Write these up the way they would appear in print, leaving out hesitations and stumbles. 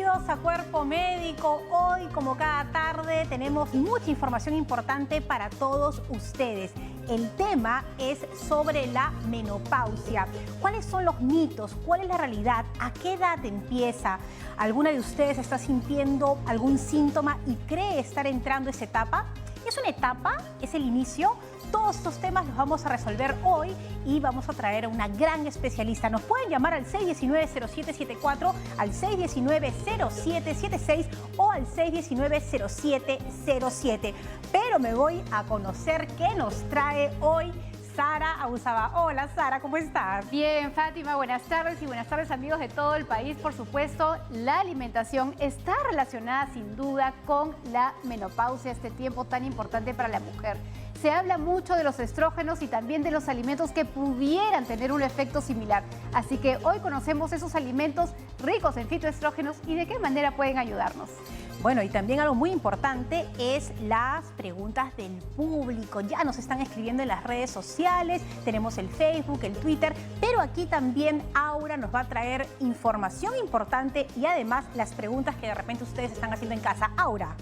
Bienvenidos a Cuerpo Médico. Hoy, como cada tarde, tenemos mucha información importante para todos ustedes. El tema es sobre la menopausia. ¿Cuáles son los mitos? ¿Cuál es la realidad? ¿A qué edad empieza? ¿Alguna de ustedes está sintiendo algún síntoma y cree estar entrando a esa etapa? ¿Es una etapa? ¿Es el inicio? Todos estos temas los vamos a resolver hoy y vamos a traer a una gran especialista. Nos pueden llamar al 619-0774, al 619-0776 o al 619-0707. Pero me voy a conocer qué nos trae hoy Sara Ausaba. Hola Sara, ¿cómo estás? Bien, Fátima, buenas tardes y buenas tardes amigos de todo el país. Por supuesto, la alimentación está relacionada sin duda con la menopausia, este tiempo tan importante para la mujer. Se habla mucho de los estrógenos y también de los alimentos que pudieran tener un efecto similar. Así que hoy conocemos esos alimentos ricos en fitoestrógenos y de qué manera pueden ayudarnos. Bueno, y también algo muy importante es las preguntas del público. Ya nos están escribiendo en las redes sociales, tenemos el Facebook, el Twitter, pero aquí también Aura nos va a traer información importante y además las preguntas que de repente ustedes están haciendo en casa. Aura.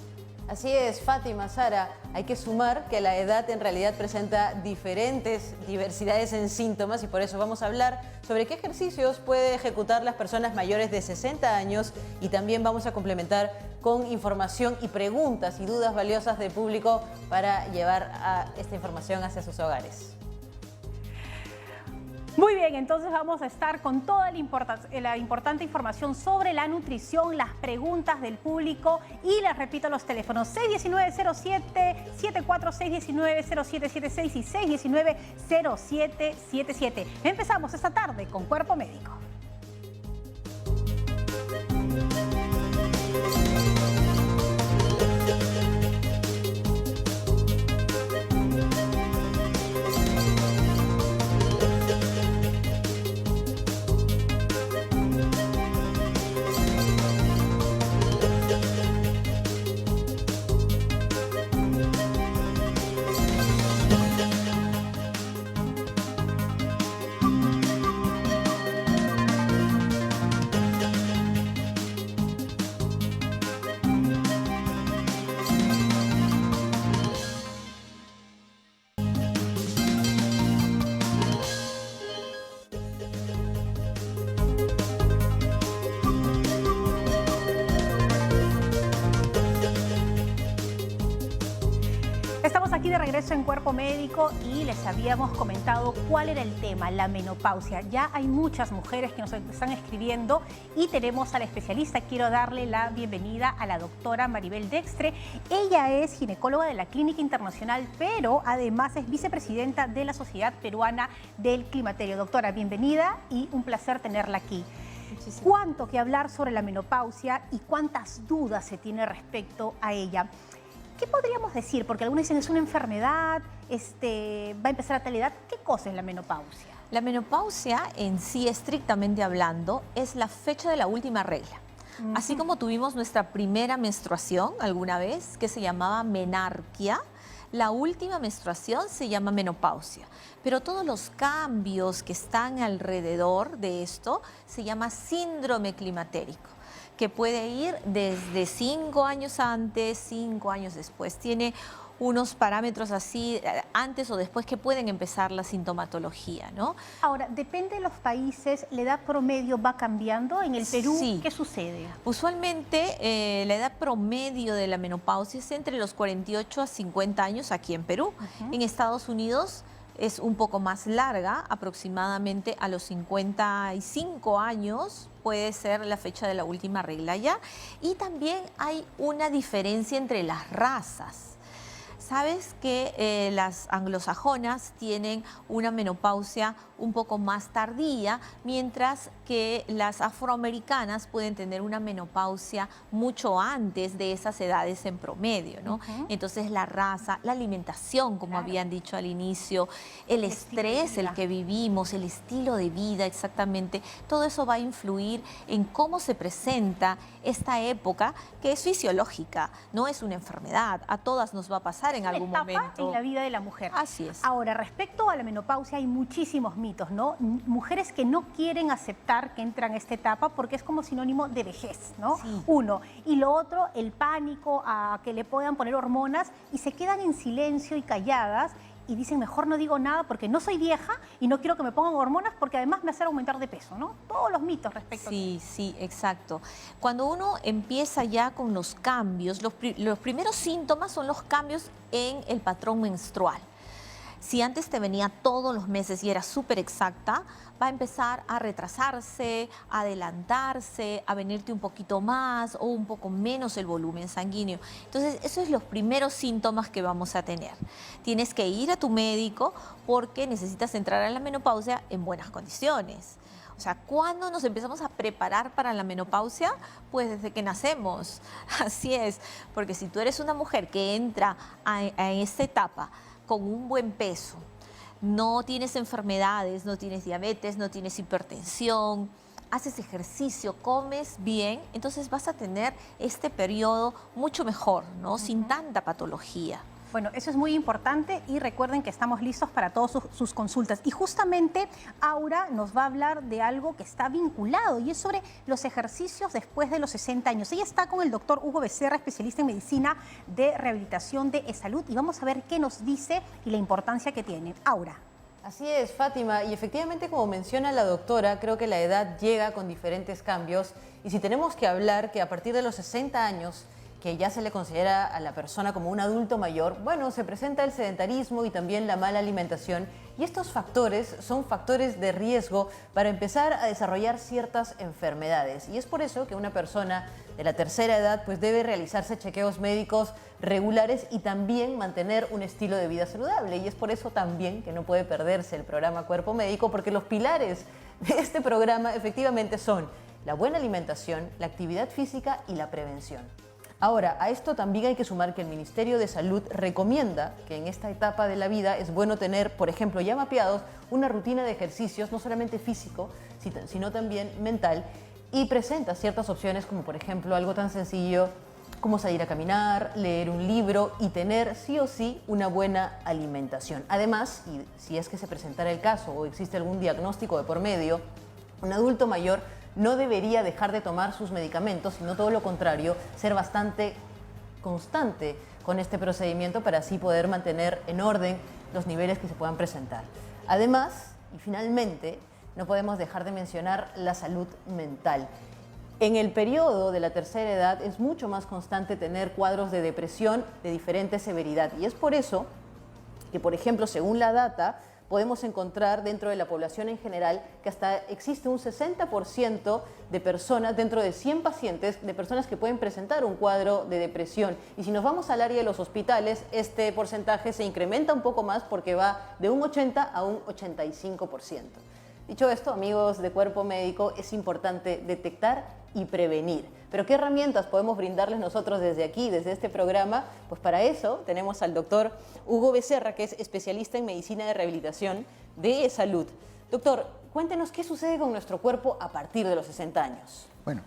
Así es, Fátima, Sara, hay que sumar que la edad en realidad presenta diversidades en síntomas y por eso vamos a hablar sobre qué ejercicios puede ejecutar las personas mayores de 60 años y también vamos a complementar con información y preguntas y dudas valiosas del público para llevar esta información hacia sus hogares. Muy bien, entonces vamos a estar con toda la importante información sobre la nutrición, las preguntas del público y les repito los teléfonos 619-0774, 619-0776 y 619-0777. Empezamos esta tarde con Cuerpo Médico. Estamos aquí de regreso en Cuerpo Médico y les habíamos comentado cuál era el tema, la menopausia. Ya hay muchas mujeres que nos están escribiendo y tenemos a la especialista. Quiero darle la bienvenida a la doctora Maribel Dextre. Ella es ginecóloga de la Clínica Internacional, pero además es vicepresidenta de la Sociedad Peruana del Climaterio. Doctora, bienvenida y un placer tenerla aquí. Muchísimas. ¿Cuánto que hablar sobre la menopausia y cuántas dudas se tiene respecto a ella? ¿Qué podríamos decir? Porque algunos dicen es una enfermedad, va a empezar a tal edad. ¿Qué cosa es la menopausia? La menopausia en sí, estrictamente hablando, es la fecha de la última regla. Así como tuvimos nuestra primera menstruación alguna vez, que se llamaba menarquia, la última menstruación se llama menopausia. Pero todos los cambios que están alrededor de esto se llama síndrome climatérico, que puede ir desde 5 años antes, 5 años después. Tiene unos parámetros así, antes o después, que pueden empezar la sintomatología, ¿no? Ahora, depende de los países, ¿la edad promedio va cambiando? En el Perú, sí. ¿Qué sucede? Usualmente la edad promedio de la menopausia es entre los 48 a 50 años aquí en Perú. En Estados Unidos es un poco más larga, aproximadamente a los 55 años puede ser la fecha de la última regla ya. Y también hay una diferencia entre las razas. Sabes que las anglosajonas tienen una menopausia un poco más tardía, mientras que las afroamericanas pueden tener una menopausia mucho antes de esas edades en promedio, ¿no? Entonces la raza, la alimentación, como habían dicho al inicio, el estrés, el que vivimos, el estilo de vida exactamente, todo eso va a influir en cómo se presenta esta época, que es fisiológica, no es una enfermedad, a todas nos va a pasar cambiar en algún etapa momento. en la vida de la mujer. Así es. Ahora, respecto a la menopausia hay muchísimos mitos, ¿no? Mujeres que no quieren aceptar que entran a esta etapa porque es como sinónimo de vejez, ¿no? Sí. Uno. Y lo otro, el pánico a que le puedan poner hormonas y se quedan en silencio y calladas y dicen, mejor no digo nada porque no soy vieja y no quiero que me pongan hormonas porque además me hacen aumentar de peso, ¿no? Todos los mitos respecto a Sí, sí, exacto. Cuando uno empieza ya con los cambios, los primeros síntomas son los cambios en el patrón menstrual. Si antes te venía todos los meses y era súper exacta, va a empezar a retrasarse, a adelantarse, a venirte un poquito más o un poco menos el volumen sanguíneo. Entonces, esos son los primeros síntomas que vamos a tener. Tienes que ir a tu médico porque necesitas entrar a la menopausia en buenas condiciones. O sea, ¿cuándo nos empezamos a preparar para la menopausia? Pues desde que nacemos. Así es, porque si tú eres una mujer que entra a esta etapa con un buen peso, no tienes enfermedades, no tienes diabetes, no tienes hipertensión, haces ejercicio, comes bien, entonces vas a tener este periodo mucho mejor, ¿no? Sin tanta patología. Bueno, eso es muy importante y recuerden que estamos listos para todas sus consultas. Y justamente Aura nos va a hablar de algo que está vinculado y es sobre los ejercicios después de los 60 años. Ella está con el doctor Hugo Becerra, especialista en medicina de rehabilitación de salud, y vamos a ver qué nos dice y la importancia que tiene. Aura. Así es, Fátima, y efectivamente, como menciona la doctora, creo que la edad llega con diferentes cambios y si tenemos que hablar que a partir de los 60 años que ya se le considera a la persona como un adulto mayor, bueno, se presenta el sedentarismo y también la mala alimentación, y estos factores son factores de riesgo para empezar a desarrollar ciertas enfermedades. Y es por eso que una persona de la tercera edad pues debe realizarse chequeos médicos regulares y también mantener un estilo de vida saludable. Y es por eso también que no puede perderse el programa Cuerpo Médico, porque los pilares de este programa efectivamente son la buena alimentación, la actividad física y la prevención. Ahora, a esto también hay que sumar que el Ministerio de Salud recomienda que en esta etapa de la vida es bueno tener, por ejemplo, ya mapeados, una rutina de ejercicios, no solamente físico, sino también mental, y presenta ciertas opciones como, por ejemplo, algo tan sencillo como salir a caminar, leer un libro y tener sí o sí una buena alimentación. Además, y si es que se presentara el caso o existe algún diagnóstico de por medio, un adulto mayor no debería dejar de tomar sus medicamentos, sino todo lo contrario, ser bastante constante con este procedimiento para así poder mantener en orden los niveles que se puedan presentar. Además, y finalmente, no podemos dejar de mencionar la salud mental. En el periodo de la tercera edad es mucho más constante tener cuadros de depresión de diferente severidad y es por eso que, por ejemplo, según la data, podemos encontrar dentro de la población en general que hasta existe un 60% de personas, dentro de 100 pacientes, de personas que pueden presentar un cuadro de depresión. Y si nos vamos al área de los hospitales, este porcentaje se incrementa un poco más porque va de un 80 a un 85%. Dicho esto, amigos de Cuerpo Médico, es importante detectar y prevenir. Pero ¿qué herramientas podemos brindarles nosotros desde aquí, desde este programa? Pues para eso tenemos al doctor Hugo Becerra, que es especialista en medicina de rehabilitación de salud. Doctor, cuéntenos qué sucede con nuestro cuerpo a partir de los 60 años. Bueno,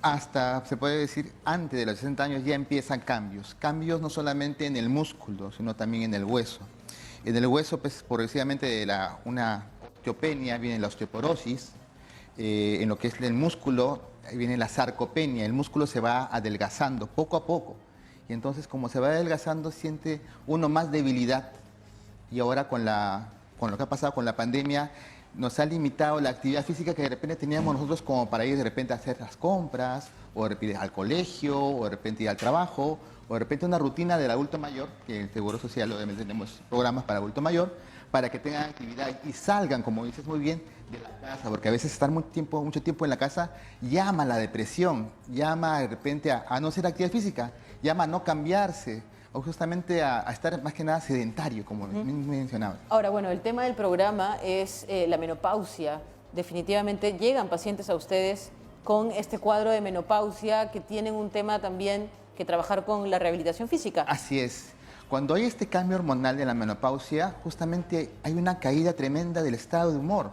hasta se puede decir antes de los 60 años ya empiezan cambios. Cambios no solamente en el músculo, sino también en el hueso. En el hueso, pues, progresivamente de una osteopenia viene la osteoporosis. En lo que es el músculo viene la sarcopenia. El músculo se va adelgazando poco a poco. Y entonces, como se va adelgazando, siente uno más debilidad. Y ahora con lo que ha pasado con la pandemia, nos ha limitado la actividad física que de repente teníamos nosotros como para ir de repente a hacer las compras, o de repente al colegio, o de repente ir al trabajo, o de repente una rutina del adulto mayor, que en el Seguro Social obviamente tenemos programas para adulto mayor, para que tengan actividad y salgan, como dices muy bien, de la casa, porque a veces estar mucho tiempo en la casa llama a la depresión, llama de repente a no hacer actividad física, llama a no cambiarse, o justamente a estar más que nada sedentario, como mencionaba. Ahora, bueno, el tema del programa es la menopausia. Definitivamente llegan pacientes a ustedes con este cuadro de menopausia que tienen un tema también que trabajar con la rehabilitación física. Así es. Cuando hay este cambio hormonal de la menopausia, justamente hay una caída tremenda del estado de humor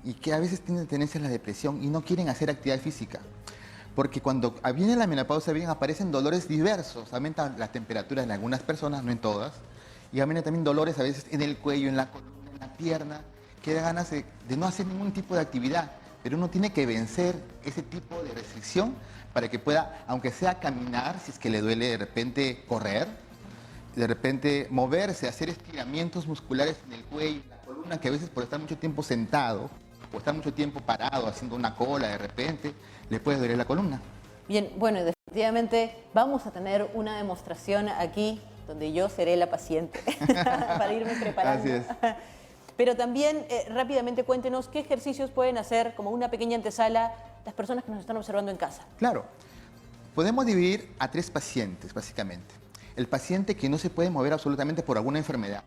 y que a veces tienen tendencia a la depresión y no quieren hacer actividad física. porque cuando viene la menopausia bien aparecen dolores diversos, aumentan las temperaturas en algunas personas, no en todas, y aumentan también dolores a veces en el cuello, en la columna, en la pierna, que da ganas de no hacer ningún tipo de actividad, pero uno tiene que vencer ese tipo de restricción para que pueda, aunque sea caminar, si es que le duele de repente correr, de repente moverse, hacer estiramientos musculares en el cuello, en la columna, que a veces por estar mucho tiempo sentado o estar mucho tiempo parado haciendo una cola, de repente le puede doler la columna. Bien, bueno, definitivamente vamos a tener una demostración aquí donde yo seré la paciente para irme preparando. Así es. Pero también rápidamente cuéntenos qué ejercicios pueden hacer como una pequeña antesala las personas que nos están observando en casa. Claro, podemos dividir a 3 pacientes básicamente. El paciente que no se puede mover absolutamente por alguna enfermedad,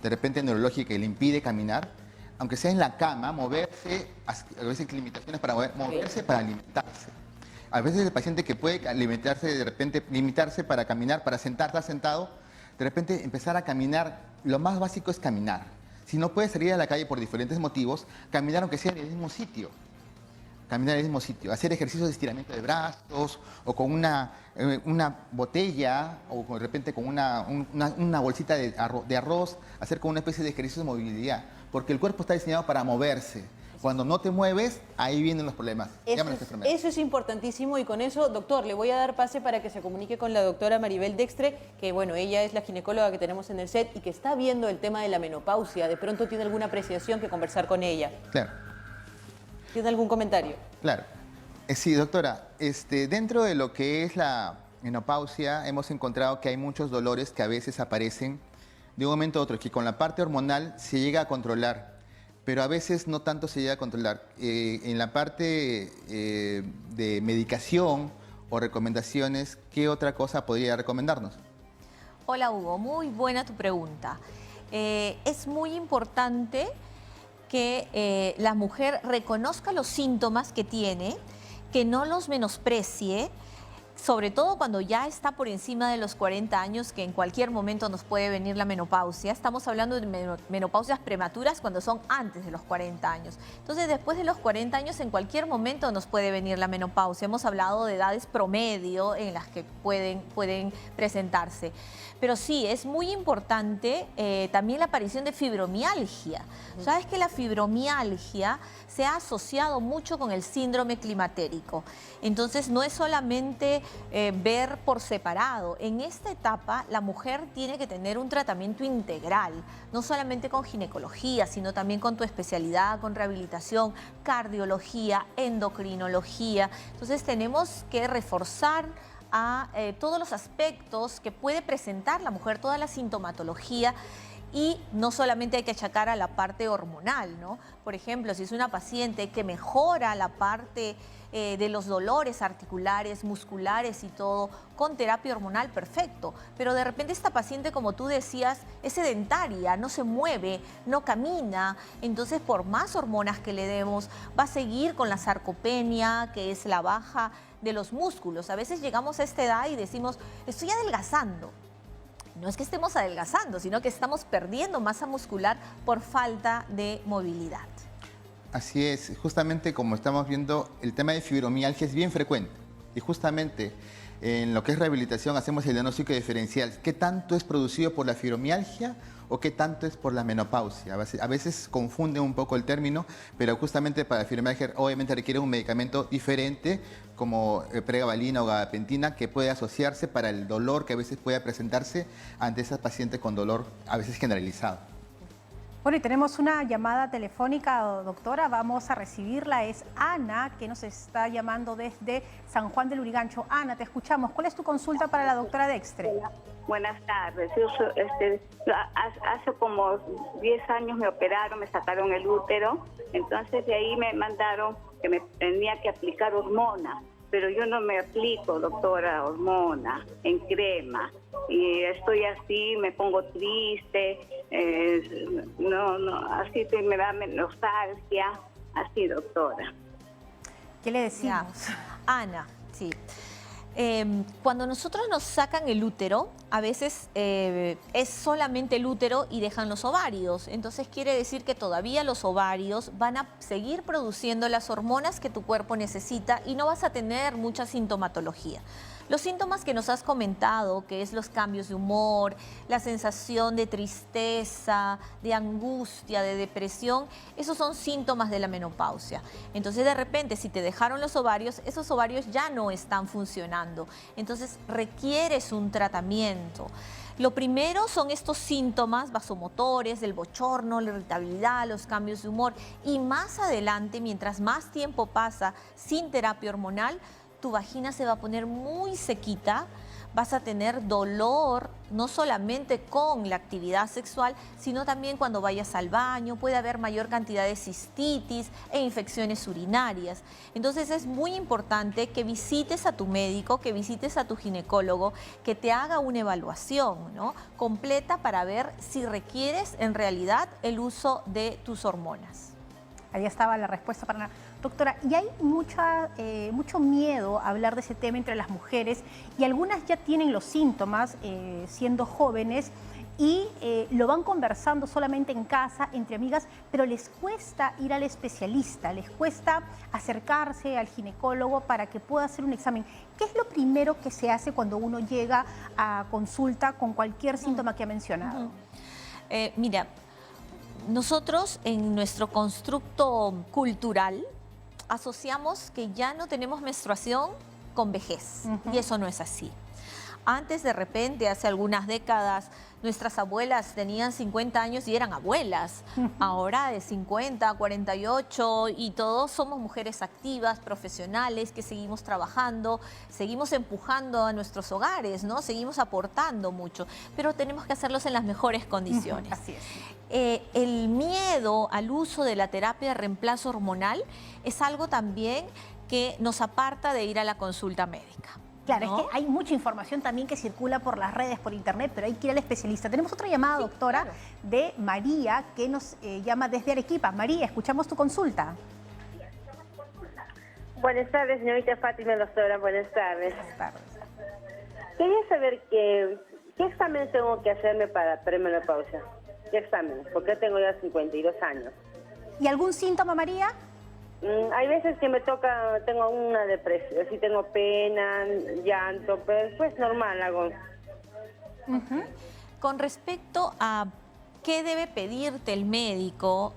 de repente neurológica, que le impide caminar, aunque sea en la cama, moverse, a veces limitaciones para moverse para alimentarse. A veces el paciente que puede alimentarse, de repente limitarse para caminar, para estar sentado, de repente empezar a caminar, lo más básico es caminar. Si no puede salir a la calle por diferentes motivos, caminar aunque sea en el mismo sitio. Caminar en el mismo sitio, hacer ejercicios de estiramiento de brazos o con una botella o de repente con una bolsita de arroz, hacer como una especie de ejercicio de movilidad, porque el cuerpo está diseñado para moverse. Cuando no te mueves, ahí vienen los problemas. Eso es importantísimo y con eso, doctor, le voy a dar pase para que se comunique con la doctora Maribel Dextre, que bueno, ella es la ginecóloga que tenemos en el set y que está viendo el tema de la menopausia. De pronto tiene alguna apreciación que conversar con ella. Claro. ¿Tiene algún comentario? Claro. Sí, doctora, dentro de lo que es la menopausia hemos encontrado que hay muchos dolores que a veces aparecen de un momento a otro, que con la parte hormonal se llega a controlar, pero a veces no tanto se llega a controlar. En la parte de medicación o recomendaciones, ¿qué otra cosa podría recomendarnos? Hola Hugo, muy buena tu pregunta. Es muy importante que la mujer reconozca los síntomas que tiene, que no los menosprecie, sobre todo cuando ya está por encima de los 40 años, que en cualquier momento nos puede venir la menopausia. Estamos hablando de menopausias prematuras cuando son antes de los 40 años. Entonces, después de los 40 años, en cualquier momento nos puede venir la menopausia. Hemos hablado de edades promedio en las que pueden presentarse. Pero sí, es muy importante también la aparición de fibromialgia. Sabes que la fibromialgia se ha asociado mucho con el síndrome climatérico. Entonces, no es solamente ver por separado. En esta etapa, la mujer tiene que tener un tratamiento integral, no solamente con ginecología, sino también con tu especialidad, con rehabilitación, cardiología, endocrinología. Entonces, tenemos que reforzar a todos los aspectos que puede presentar la mujer, toda la sintomatología. Y no solamente hay que achacar a la parte hormonal, ¿no? Por ejemplo, si es una paciente que mejora la parte de los dolores articulares, musculares y todo, con terapia hormonal, perfecto. Pero de repente esta paciente, como tú decías, es sedentaria, no se mueve, no camina. Entonces, por más hormonas que le demos, va a seguir con la sarcopenia, que es la baja de los músculos. A veces llegamos a esta edad y decimos, estoy adelgazando. No es que estemos adelgazando, sino que estamos perdiendo masa muscular por falta de movilidad. Así es, justamente como estamos viendo, el tema de fibromialgia es bien frecuente. Y justamente en lo que es rehabilitación hacemos el diagnóstico diferencial. ¿Qué tanto es producido por la fibromialgia o qué tanto es por la menopausia? A veces confunden un poco el término, pero justamente para la fibromialgia obviamente requiere un medicamento diferente, como pregabalina o gabapentina, que puede asociarse para el dolor que a veces puede presentarse ante esa paciente con dolor a veces generalizado. Bueno, y tenemos una llamada telefónica, doctora, vamos a recibirla. Es Ana, que nos está llamando desde San Juan del Lurigancho. Ana, te escuchamos. ¿Cuál es tu consulta para la doctora Dextre? Hola, buenas tardes. Yo hace como 10 años me operaron, me sacaron el útero, entonces de ahí me mandaron que me tenía que aplicar hormona, pero yo no me aplico, doctora, hormona en crema. Y estoy así, me pongo triste, así me da nostalgia, así, doctora. ¿Qué le decimos? Ana, sí. Cuando nosotros nos sacan el útero, a veces es solamente el útero y dejan los ovarios. Entonces quiere decir que todavía los ovarios van a seguir produciendo las hormonas que tu cuerpo necesita y no vas a tener mucha sintomatología. Los síntomas que nos has comentado, que es los cambios de humor, la sensación de tristeza, de angustia, de depresión, esos son síntomas de la menopausia. Entonces, de repente, si te dejaron los ovarios, esos ovarios ya no están funcionando. Entonces, requieres un tratamiento. Lo primero son estos síntomas vasomotores, del bochorno, la irritabilidad, los cambios de humor. Y más adelante, mientras más tiempo pasa sin terapia hormonal, tu vagina se va a poner muy sequita, vas a tener dolor, no solamente con la actividad sexual, sino también cuando vayas al baño, puede haber mayor cantidad de cistitis e infecciones urinarias. Entonces es muy importante que visites a tu médico, que visites a tu ginecólogo, que te haga una evaluación, ¿no?, completa para ver si requieres en realidad el uso de tus hormonas. Ahí estaba la respuesta para... Doctora, y hay mucho miedo a hablar de ese tema entre las mujeres y algunas ya tienen los síntomas siendo jóvenes y lo van conversando solamente en casa, entre amigas, pero les cuesta ir al especialista, les cuesta acercarse al ginecólogo para que pueda hacer un examen. ¿Qué es lo primero que se hace cuando uno llega a consulta con cualquier síntoma que ha mencionado? Mira, nosotros en nuestro constructo cultural asociamos que ya no tenemos menstruación con vejez y eso no es así. Antes, de repente, hace algunas décadas, nuestras abuelas tenían 50 años y eran abuelas. Ahora de 50, 48 y todos somos mujeres activas, profesionales, que seguimos trabajando, seguimos empujando a nuestros hogares, ¿no? Seguimos aportando mucho, pero tenemos que hacerlos en las mejores condiciones. Así es. El miedo al uso de la terapia de reemplazo hormonal es algo también que nos aparta de ir a la consulta médica. Claro, ¿no? es que hay mucha información también que circula por las redes, por internet, pero hay que ir al especialista. Tenemos otra llamada, doctora, claro, de María, que nos llama desde Arequipa. María, escuchamos tu consulta. Buenas tardes, señorita Fátima, doctora, buenas tardes. Buenas tardes. Quería saber qué examen tengo que hacerme para premenopausia. ¿Qué examen? Porque tengo ya 52 años. ¿Y algún síntoma, María? Hay veces que me toca, tengo una depresión, sí tengo pena, llanto, pero después normal hago. Con respecto a qué debe pedirte el médico,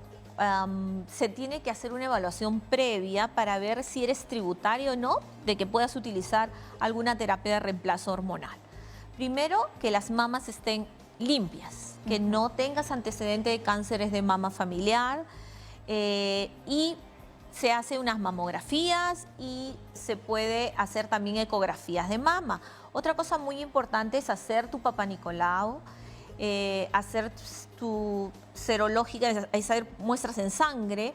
se tiene que hacer una evaluación previa para ver si eres tributario o no de que puedas utilizar alguna terapia de reemplazo hormonal. Primero, que las mamas estén limpias, que no tengas antecedente de cánceres de mama familiar y se hace unas mamografías y se puede hacer también ecografías de mama. Otra cosa muy importante es hacer tu Papá Nicolau, hacer tu serológica, hacer muestras en sangre.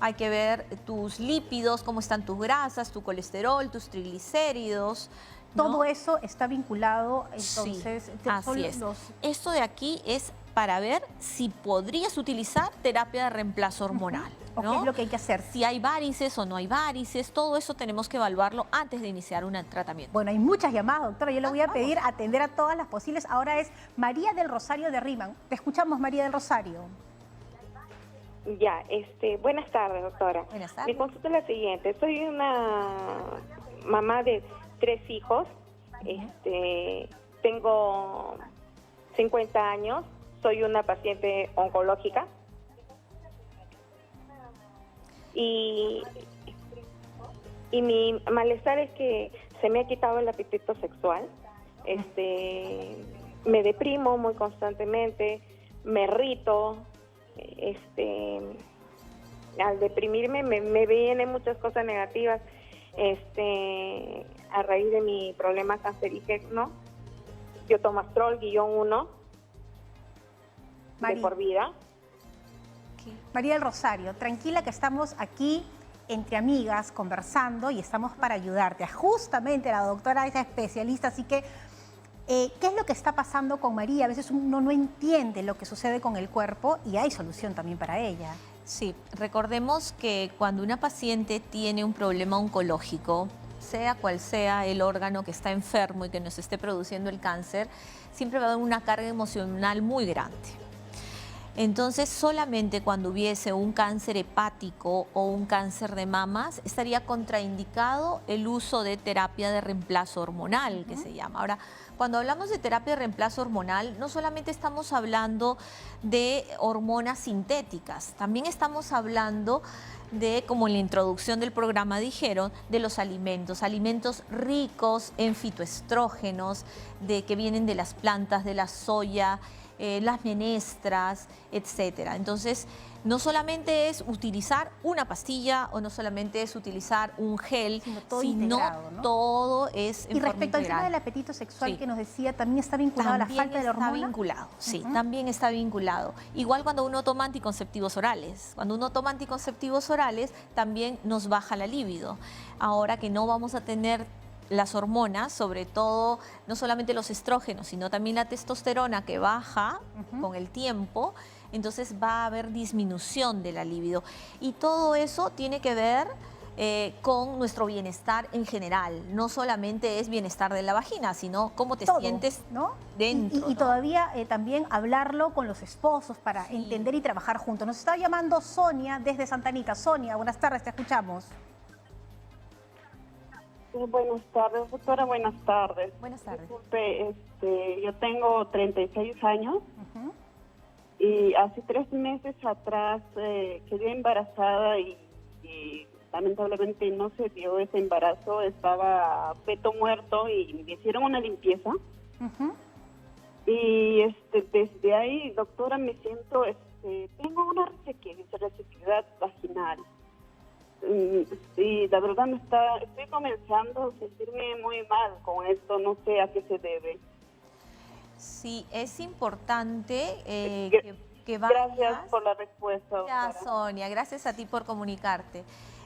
Hay que ver tus lípidos, cómo están tus grasas, tu colesterol, tus triglicéridos, ¿no? Todo eso está vinculado, entonces... Sí, así es. Esto de aquí es para ver si podrías utilizar terapia de reemplazo hormonal, ¿no? ¿Qué es lo que hay que hacer? Si hay varices o no hay varices, todo eso tenemos que evaluarlo antes de iniciar un tratamiento. Bueno, hay muchas llamadas, doctora. Yo le voy a pedir atender a todas las posibles. Ahora es María del Rosario de Rímac. Te escuchamos, María del Rosario. Ya, buenas tardes, doctora. Buenas tardes. Mi consulta es la siguiente. Soy una mamá de 3 hijos. Tengo 50 años. Soy una paciente oncológica. Y mi malestar es que se me ha quitado el apetito sexual. Me deprimo muy constantemente, me irrito. Al deprimirme me vienen muchas cosas negativas a raíz de mi problema cancerígeno. Yo tomo Astrol, -1 de por vida. María del Rosario, tranquila que estamos aquí entre amigas conversando y estamos para ayudarte. Justamente la doctora es especialista, así que ¿qué es lo que está pasando con María? A veces uno no entiende lo que sucede con el cuerpo y hay solución también para ella. Sí, recordemos que cuando una paciente tiene un problema oncológico, sea cual sea el órgano que está enfermo y que nos esté produciendo el cáncer, siempre va a haber una carga emocional muy grande. Entonces, solamente cuando hubiese un cáncer hepático o un cáncer de mamas, estaría contraindicado el uso de terapia de reemplazo hormonal, que se llama. Ahora, cuando hablamos de terapia de reemplazo hormonal, no solamente estamos hablando de hormonas sintéticas, también estamos hablando de, como en la introducción del programa dijeron, de los alimentos ricos en fitoestrógenos, que vienen de las plantas, de la soya, las menestras, etcétera. Entonces, no solamente es utilizar una pastilla o no solamente es utilizar un gel, sino todo integrado, ¿no? todo es en Y forma respecto al tema integral. del apetito sexual Sí. que nos decía, ¿también está vinculado a la falta de la hormona? Está vinculado, sí, también está vinculado. Igual cuando uno toma anticonceptivos orales. Cuando uno toma anticonceptivos orales, también nos baja la libido. Ahora que no vamos a tener las hormonas, sobre todo, no solamente los estrógenos, sino también la testosterona que baja con el tiempo, entonces va a haber disminución de la libido. Y todo eso tiene que ver con nuestro bienestar en general. No solamente es bienestar de la vagina, sino cómo te Todo, sientes, ¿no? dentro. Y ¿no? todavía también hablarlo con los esposos para entender y trabajar juntos. Nos está llamando Sonia desde Santa Anita. Sonia, buenas tardes, te escuchamos. Buenas tardes, doctora, buenas tardes. Buenas tardes. Disculpe, yo tengo 36 años y hace 3 meses atrás quedé embarazada y lamentablemente no se dio ese embarazo, estaba feto muerto y me hicieron una limpieza. Y desde ahí, doctora, me siento, tengo una resequedad vaginal. Y la verdad estoy comenzando a sentirme muy mal con esto, no sé a qué se debe. Sí, es importante que Gracias vayas. por la respuesta, Ya, doctora. Sonia, gracias a ti por comunicarte.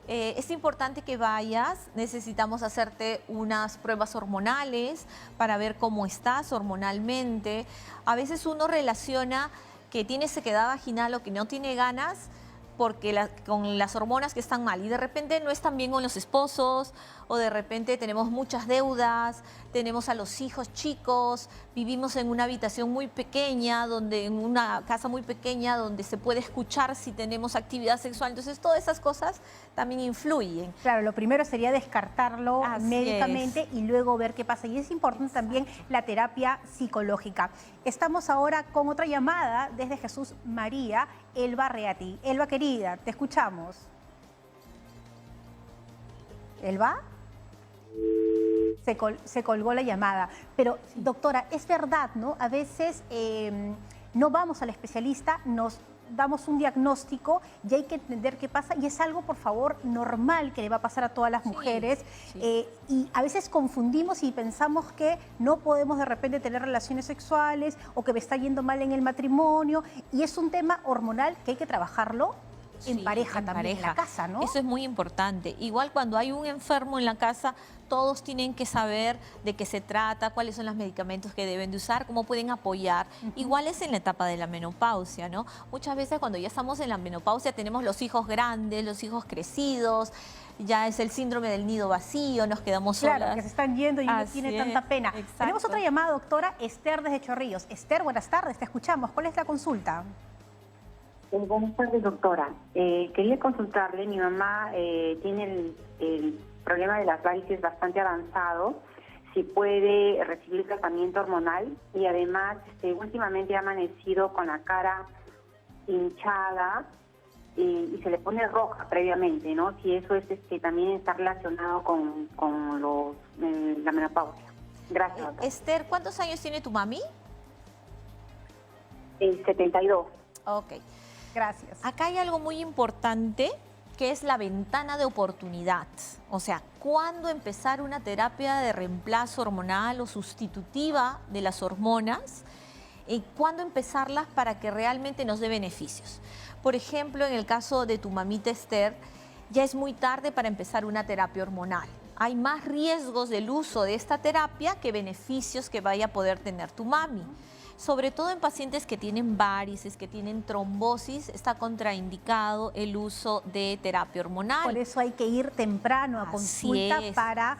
Es importante que vayas, necesitamos hacerte unas pruebas hormonales para ver cómo estás hormonalmente. A veces uno relaciona que tiene sequedad vaginal o que no tiene ganas porque con las hormonas que están mal y de repente no están bien con los esposos o de repente tenemos muchas deudas, tenemos a los hijos chicos, vivimos en una habitación muy pequeña, en una casa muy pequeña donde se puede escuchar si tenemos actividad sexual. Entonces todas esas cosas también influyen. Claro, lo primero sería descartarlo Así médicamente y luego ver qué pasa. Y es importante también la terapia psicológica. Estamos ahora con otra llamada desde Jesús María, Elba Reati. Elba, querida, te escuchamos. ¿Elba? Se colgó la llamada. Pero, doctora, es verdad, ¿no? A veces no vamos al especialista, nos damos un diagnóstico y hay que entender qué pasa. Y es algo, por favor, normal que le va a pasar a todas las mujeres. Y a veces confundimos y pensamos que no podemos de repente tener relaciones sexuales o que me está yendo mal en el matrimonio. Y es un tema hormonal que hay que trabajarlo en pareja también, en la casa, ¿no? Eso es muy importante. Igual cuando hay un enfermo en la casa, todos tienen que saber de qué se trata, cuáles son los medicamentos que deben de usar, cómo pueden apoyar. Igual es en la etapa de la menopausia, ¿no? Muchas veces cuando ya estamos en la menopausia tenemos los hijos grandes, los hijos crecidos, ya es el síndrome del nido vacío, nos quedamos solas. Claro, que se están yendo y no Así tiene es, tanta pena. exacto. Tenemos otra llamada, doctora Esther desde Chorrillos. Esther, buenas tardes, te escuchamos. ¿Cuál es la consulta? Buenas tardes, doctora. Quería consultarle, mi mamá tiene el problema de las varices bastante avanzado, si puede recibir tratamiento hormonal y además últimamente ha amanecido con la cara hinchada y se le pone roja previamente, ¿no? Si eso es también está relacionado con la menopausia. Gracias, doctora. Esther, ¿cuántos años tiene tu mami? 72. Ok. Gracias. Acá hay algo muy importante que es la ventana de oportunidad. O sea, cuándo empezar una terapia de reemplazo hormonal o sustitutiva de las hormonas y cuándo empezarlas para que realmente nos dé beneficios. Por ejemplo, en el caso de tu mamita Esther, ya es muy tarde para empezar una terapia hormonal. Hay más riesgos del uso de esta terapia que beneficios que vaya a poder tener tu mami. Sobre todo en pacientes que tienen varices, que tienen trombosis, está contraindicado el uso de terapia hormonal. Por eso hay que ir temprano a Así consulta es, para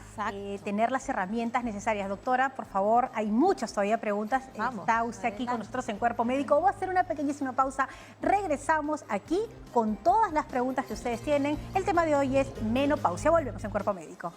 tener las herramientas necesarias. Doctora, por favor, hay muchas todavía preguntas. Vamos, Está usted aquí con nosotros en Cuerpo Médico. Voy a hacer una pequeñísima pausa. Regresamos aquí con todas las preguntas que ustedes tienen. El tema de hoy es menopausia. Volvemos en Cuerpo Médico.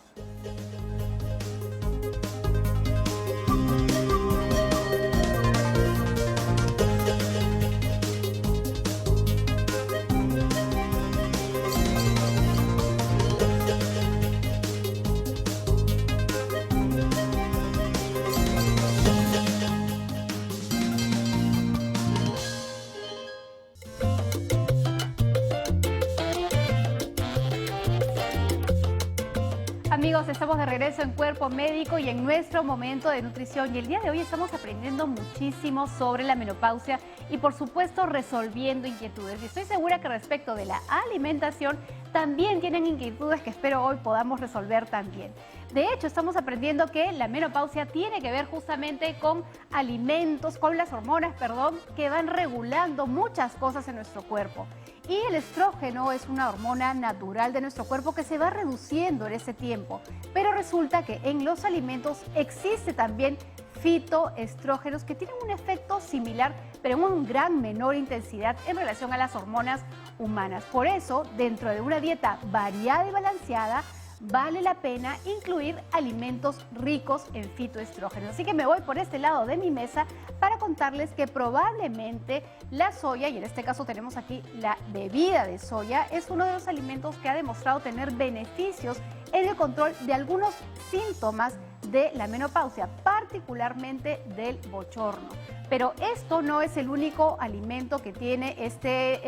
Amigos, estamos de regreso en Cuerpo Médico y en nuestro momento de nutrición. Y el día de hoy estamos aprendiendo muchísimo sobre la menopausia y, por supuesto, resolviendo inquietudes. Y estoy segura que respecto de la alimentación también tienen inquietudes que espero hoy podamos resolver también. De hecho, estamos aprendiendo que la menopausia tiene que ver justamente con alimentos, con las hormonas, que van regulando muchas cosas en nuestro cuerpo. Y el estrógeno es una hormona natural de nuestro cuerpo que se va reduciendo en ese tiempo. Pero resulta que en los alimentos existe también fitoestrógenos que tienen un efecto similar, pero en una gran menor intensidad en relación a las hormonas humanas. Por eso, dentro de una dieta variada y balanceada, vale la pena incluir alimentos ricos en fitoestrógenos. Así que me voy por este lado de mi mesa para contarles que probablemente la soya, y en este caso tenemos aquí la bebida de soya, es uno de los alimentos que ha demostrado tener beneficios en el control de algunos síntomas de la menopausia, particularmente del bochorno. Pero esto no es el único alimento que tiene este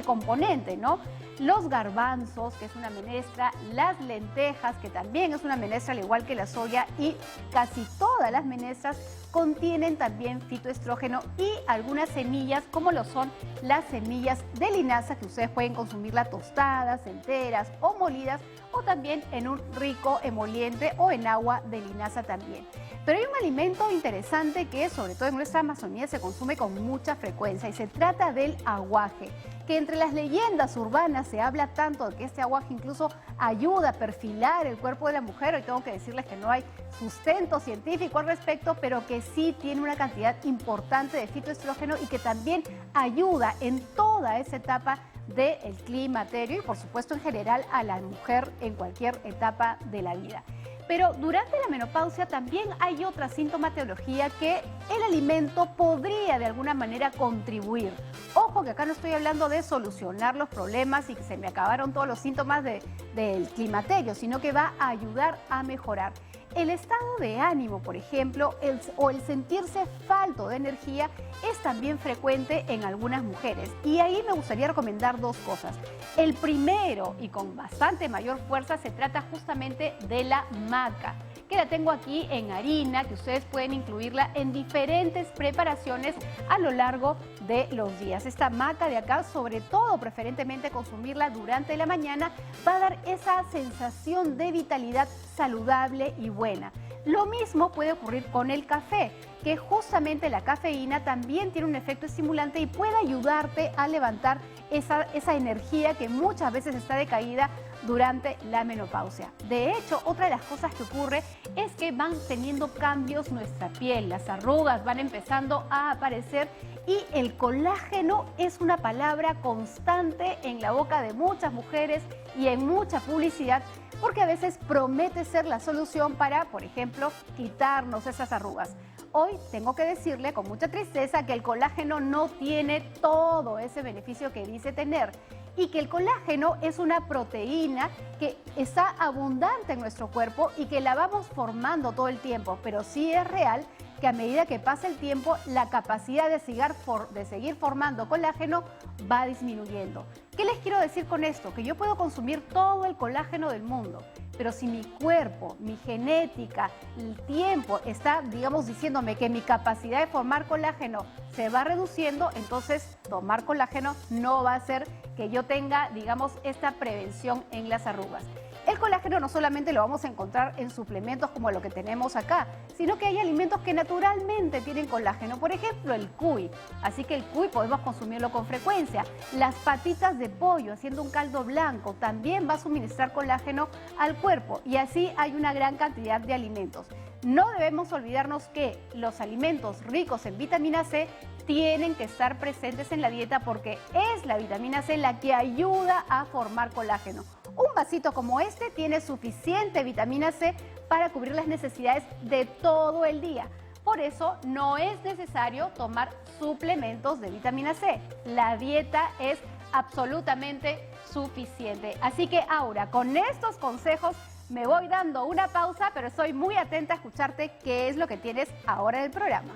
componente, ¿no? Los garbanzos, que es una menestra, las lentejas, que también es una menestra al igual que la soya, y casi todas las menestras contienen también fitoestrógeno y algunas semillas, como lo son las semillas de linaza, que ustedes pueden consumirlas tostadas, enteras o molidas, o también en un rico emoliente o en agua de linaza también. Pero hay un alimento interesante que sobre todo en nuestra Amazonía se consume con mucha frecuencia y se trata del aguaje, que entre las leyendas urbanas se habla tanto de que este aguaje incluso ayuda a perfilar el cuerpo de la mujer. Hoy tengo que decirles que no hay sustento científico al respecto, pero que sí tiene una cantidad importante de fitoestrógeno y que también ayuda en toda esa etapa del climaterio y por supuesto en general a la mujer en cualquier etapa de la vida. Pero durante la menopausia también hay otra sintomatología que el alimento podría de alguna manera contribuir. Ojo que acá no estoy hablando de solucionar los problemas y que se me acabaron todos los síntomas del climaterio, sino que va a ayudar a mejorar. El estado de ánimo, por ejemplo, o el sentirse falto de energía es también frecuente en algunas mujeres. Y ahí me gustaría recomendar dos cosas. El primero, y con bastante mayor fuerza, se trata justamente de la maca, que la tengo aquí en harina, que ustedes pueden incluirla en diferentes preparaciones a lo largo de los días. Esta maca de acá, sobre todo preferentemente consumirla durante la mañana, va a dar esa sensación de vitalidad saludable y buena. Lo mismo puede ocurrir con el café, que justamente la cafeína también tiene un efecto estimulante y puede ayudarte a levantar esa energía que muchas veces está decaída durante la menopausia. De hecho, otra de las cosas que ocurre es que van teniendo cambios nuestra piel, las arrugas van empezando a aparecer y el colágeno es una palabra constante en la boca de muchas mujeres y en mucha publicidad, porque a veces promete ser la solución para, por ejemplo, quitarnos esas arrugas. Hoy tengo que decirle con mucha tristeza que el colágeno no tiene todo ese beneficio que dice tener y que el colágeno es una proteína que está abundante en nuestro cuerpo y que la vamos formando todo el tiempo, pero sí es real que a medida que pasa el tiempo, la capacidad de seguir formando colágeno va disminuyendo. ¿Qué les quiero decir con esto? Que yo puedo consumir todo el colágeno del mundo, pero si mi cuerpo, mi genética, el tiempo está, digamos, diciéndome que mi capacidad de formar colágeno se va reduciendo, entonces tomar colágeno no va a hacer que yo tenga, digamos, esta prevención en las arrugas. El colágeno no solamente lo vamos a encontrar en suplementos como lo que tenemos acá, sino que hay alimentos que naturalmente tienen colágeno. Por ejemplo, el cuy. Así que el cuy podemos consumirlo con frecuencia. Las patitas de pollo, haciendo un caldo blanco, también va a suministrar colágeno al cuerpo. Y así hay una gran cantidad de alimentos. No debemos olvidarnos que los alimentos ricos en vitamina C tienen que estar presentes en la dieta porque es la vitamina C la que ayuda a formar colágeno. Un vasito como este tiene suficiente vitamina C para cubrir las necesidades de todo el día. Por eso no es necesario tomar suplementos de vitamina C. La dieta es absolutamente suficiente. Así que, Aura, con estos consejos me voy dando una pausa, pero estoy muy atenta a escucharte qué es lo que tienes ahora en el programa.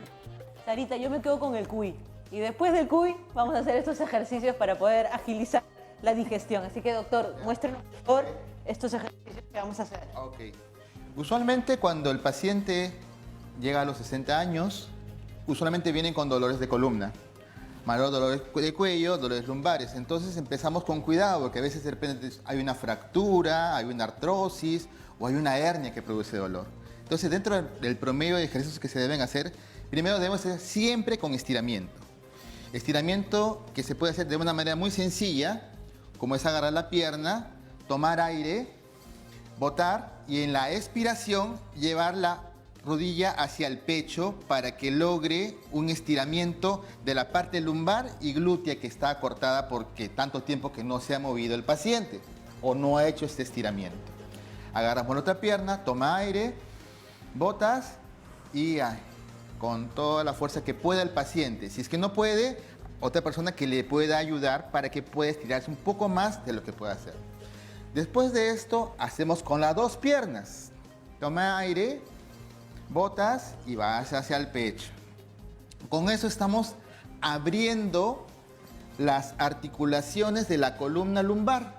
Sarita, yo me quedo con el cuy. Y después del cuy vamos a hacer estos ejercicios para poder agilizar la digestión. Así que, doctor, muéstrenos por favor estos ejercicios que vamos a hacer. Ok. Usualmente cuando el paciente llega a los 60 años, usualmente vienen con dolores de columna. Mayor dolores de cuello, dolores lumbares. Entonces empezamos con cuidado, porque a veces de repente hay una fractura, hay una artrosis o hay una hernia que produce dolor. Entonces, dentro del promedio de ejercicios que se deben hacer, primero debemos hacer siempre con estiramiento. Estiramiento que se puede hacer de una manera muy sencilla, como es agarrar la pierna, tomar aire, botar y en la expiración llevar la rodilla hacia el pecho para que logre un estiramiento de la parte lumbar y glútea que está acortada porque tanto tiempo que no se ha movido el paciente o no ha hecho este estiramiento. Agarramos la otra pierna, toma aire, botas y con toda la fuerza que pueda el paciente. Si es que no puede, otra persona que le pueda ayudar para que pueda estirarse un poco más de lo que pueda hacer. Después de esto, hacemos con las dos piernas. Toma aire, botas y vas hacia el pecho. Con eso estamos abriendo las articulaciones de la columna lumbar,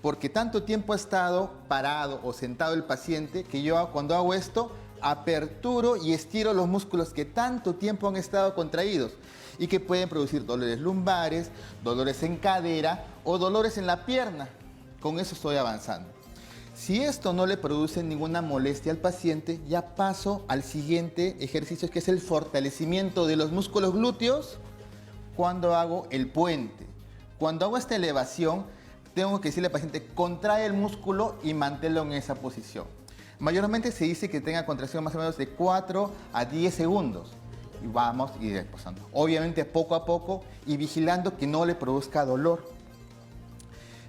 porque tanto tiempo ha estado parado o sentado el paciente que yo cuando hago esto aperturo y estiro los músculos que tanto tiempo han estado contraídos y que pueden producir dolores lumbares, dolores en cadera o dolores en la pierna. Con eso estoy avanzando. Si esto no le produce ninguna molestia al paciente, ya paso al siguiente ejercicio, que es el fortalecimiento de los músculos glúteos cuando hago el puente. Cuando hago esta elevación, tengo que decirle al paciente, contrae el músculo y manténlo en esa posición. Mayormente se dice que tenga contracción más o menos de 4 a 10 segundos. Y vamos a ir reposando. Obviamente poco a poco y vigilando que no le produzca dolor.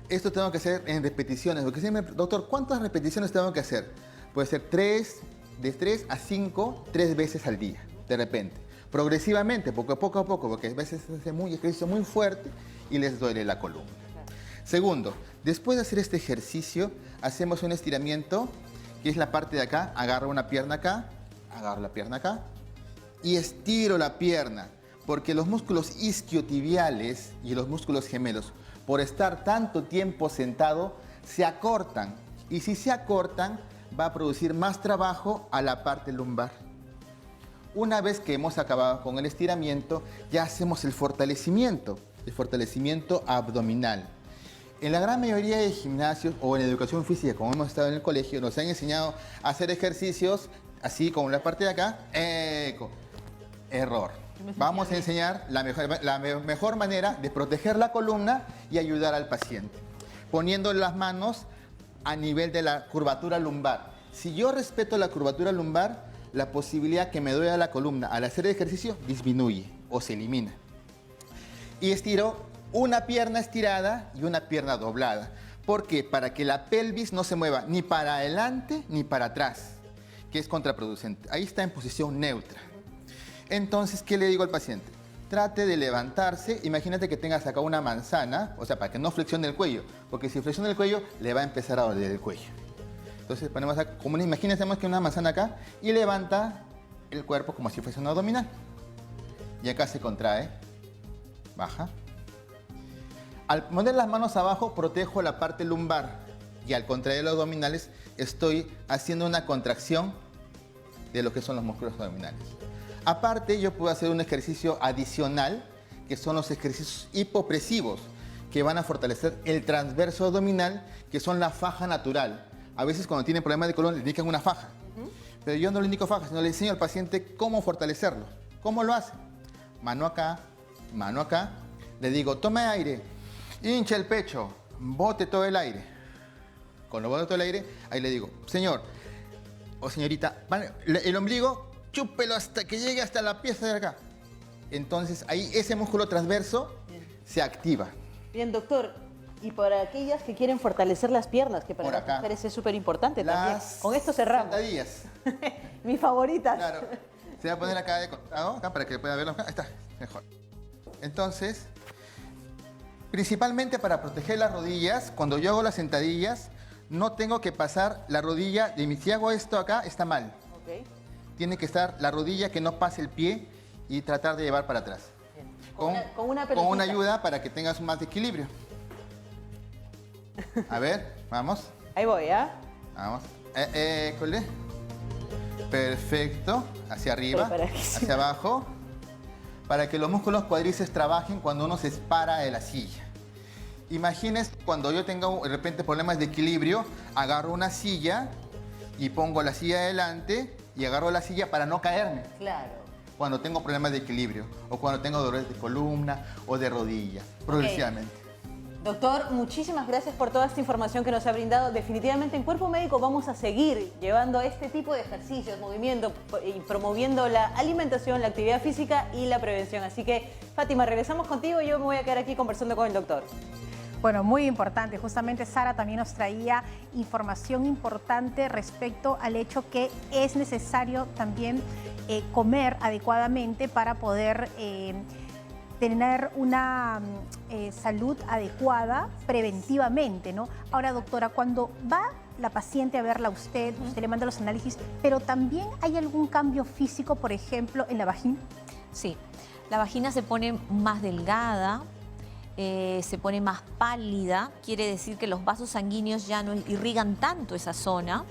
Esto tengo que hacer en repeticiones, porque siempre, doctor, ¿cuántas repeticiones tengo que hacer? Puede ser de 3 a 5, 3 veces al día, de repente. Progresivamente, poco a poco, porque a veces se hace ejercicio muy fuerte y les duele la columna. Segundo, después de hacer este ejercicio, hacemos un estiramiento, que es la parte de acá, agarro una pierna acá, agarro la pierna acá y estiro la pierna, porque los músculos isquiotibiales y los músculos gemelos, por estar tanto tiempo sentado, se acortan. Y si se acortan, va a producir más trabajo a la parte lumbar. Una vez que hemos acabado con el estiramiento, ya hacemos el fortalecimiento abdominal. En la gran mayoría de gimnasios o en educación física, como hemos estado en el colegio, nos han enseñado a hacer ejercicios así como la parte de acá. Error. Vamos a enseñar la mejor manera de proteger la columna y ayudar al paciente, poniendo las manos a nivel de la curvatura lumbar. Si yo respeto la curvatura lumbar, la posibilidad que me duela la columna al hacer el ejercicio disminuye o se elimina. Y estiro una pierna estirada y una pierna doblada. ¿Por qué? Para que la pelvis no se mueva ni para adelante ni para atrás, que es contraproducente. Ahí está en posición neutra. Entonces, ¿qué le digo al paciente? Trate de levantarse. Imagínate que tengas acá una manzana, o sea, para que no flexione el cuello, porque si flexiona el cuello, le va a empezar a doler el cuello. Entonces, ponemos acá, imagínense que una manzana acá y levanta el cuerpo como si fuese un abdominal. Y acá se contrae, baja. Al poner las manos abajo, protejo la parte lumbar y al contraer los abdominales, estoy haciendo una contracción de lo que son los músculos abdominales. Aparte, yo puedo hacer un ejercicio adicional, que son los ejercicios hipopresivos, que van a fortalecer el transverso abdominal, que son la faja natural. A veces cuando tienen problemas de colon le indican una faja. Pero yo no le indico faja, sino le enseño al paciente cómo fortalecerlo. ¿Cómo lo hace? Mano acá, mano acá. Le digo, tome aire, hincha el pecho, bote todo el aire. Cuando bote todo el aire, ahí le digo, señor o señorita, el ombligo, chúpelo hasta que llegue hasta la pieza de acá. Entonces ahí ese músculo transverso se activa. Bien, doctor, y para aquellas que quieren fortalecer las piernas, que para Por las acá. mujeres es súper importante también. Las Con esto cerramos. sentadillas. Mis favoritas. Claro. Se va a poner acá de costado, acá para que pueda verlo acá. Ahí está, mejor. Entonces, principalmente para proteger las rodillas, cuando yo hago las sentadillas, no tengo que pasar la rodilla de mi... Si hago esto acá, está mal. Ok. Tiene que estar la rodilla que no pase el pie y tratar de llevar para atrás. Con una con una pelotita. ayuda para que tengas más equilibrio. A ver, vamos. Ahí voy, ¿ah? Vamos. Cole. Perfecto. Hacia arriba, Preparadísimo. hacia abajo. Para que los músculos cuádriceps trabajen cuando uno se para de la silla. Imagines cuando yo tengo de repente problemas de equilibrio, agarro una silla y pongo la silla adelante y agarro la silla para no caerme. Claro. Cuando tengo problemas de equilibrio o cuando tengo dolores de columna o de rodilla, progresivamente. Doctor, muchísimas gracias por toda esta información que nos ha brindado. Definitivamente en Cuerpo Médico vamos a seguir llevando este tipo de ejercicios, movimiento y promoviendo la alimentación, la actividad física y la prevención. Así que, Fátima, regresamos contigo y yo me voy a quedar aquí conversando con el doctor. Bueno, muy importante. Justamente Sara también nos traía información importante respecto al hecho que es necesario también comer adecuadamente para poder tener una salud adecuada preventivamente, ¿no? Ahora, doctora, cuando va la paciente a verla a usted, usted le manda los análisis, pero también hay algún cambio físico, por ejemplo, en la vagina. Sí, la vagina se pone más delgada, se pone más pálida, quiere decir que los vasos sanguíneos ya no irrigan tanto esa zona.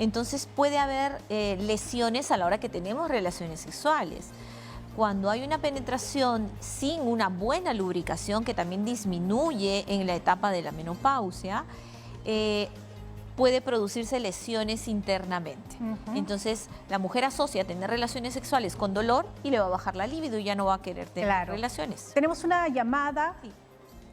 Entonces puede haber lesiones a la hora que tenemos relaciones sexuales. Cuando hay una penetración sin una buena lubricación, que también disminuye en la etapa de la menopausia, puede producirse lesiones internamente. Entonces, la mujer asocia tener relaciones sexuales con dolor y le va a bajar la libido y ya no va a querer tener relaciones. Tenemos una llamada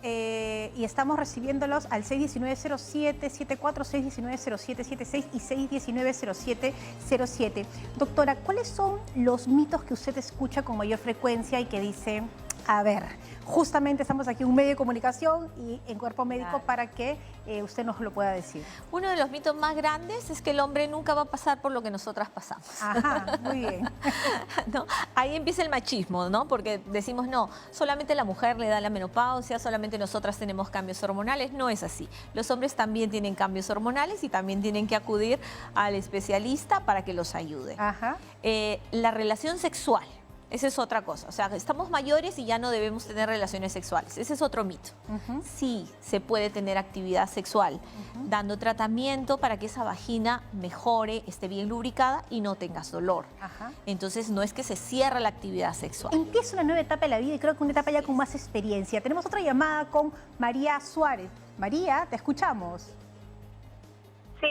y estamos recibiéndolos al 619-0774, 619-0776 y 619-0707. Doctora, ¿cuáles son los mitos que usted escucha con mayor frecuencia y que dice, a ver, justamente estamos aquí en un medio de comunicación y en Cuerpo Médico para que usted nos lo pueda decir? Uno de los mitos más grandes es que el hombre nunca va a pasar por lo que nosotras pasamos. Ajá, muy bien. ¿No? Ahí empieza el machismo, ¿no? Porque decimos, no, solamente la mujer le da la menopausia, solamente nosotras tenemos cambios hormonales. No es así. Los hombres también tienen cambios hormonales y también tienen que acudir al especialista para que los ayude. Ajá. La relación sexual. Esa es otra cosa. O sea, estamos mayores y ya no debemos tener relaciones sexuales. Ese es otro mito. Sí se puede tener actividad sexual, dando tratamiento para que esa vagina mejore, esté bien lubricada y no tengas dolor. Entonces, no es que se cierra la actividad sexual. Empieza una nueva etapa de la vida y creo que una etapa ya con más experiencia. Tenemos otra llamada con María Suárez. María, te escuchamos. Sí,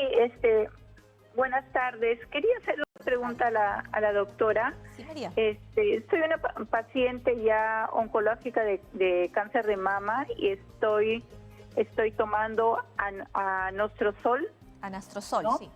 buenas tardes. Quería hacer una pregunta a la doctora. Sí, María. Soy una paciente ya oncológica de cáncer de mama y estoy tomando anastrozol. Anastrozol, ¿no? sí.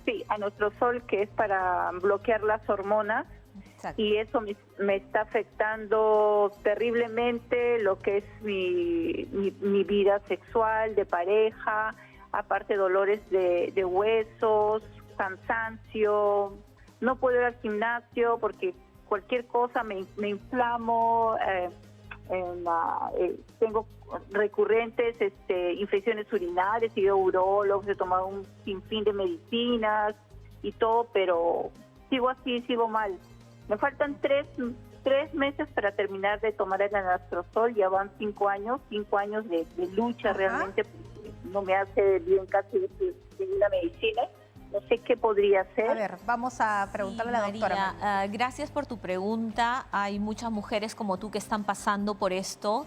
Sí, anastrozol, que es para bloquear las hormonas. Exacto. Y eso me está afectando terriblemente lo que es mi vida sexual, de pareja, aparte dolores de huesos, cansancio, no puedo ir al gimnasio porque cualquier cosa me inflamo, tengo recurrentes infecciones urinarias, he ido a urólogos, he tomado un sinfín de medicinas y todo, pero sigo así, sigo mal. Me faltan tres meses para terminar de tomar el anastrozol, ya van 5 años de lucha. Realmente, no me hace bien casi ninguna medicina. No sé qué podría hacer. A ver, vamos a preguntarle a la doctora. María, gracias por tu pregunta. Hay muchas mujeres como tú que están pasando por esto.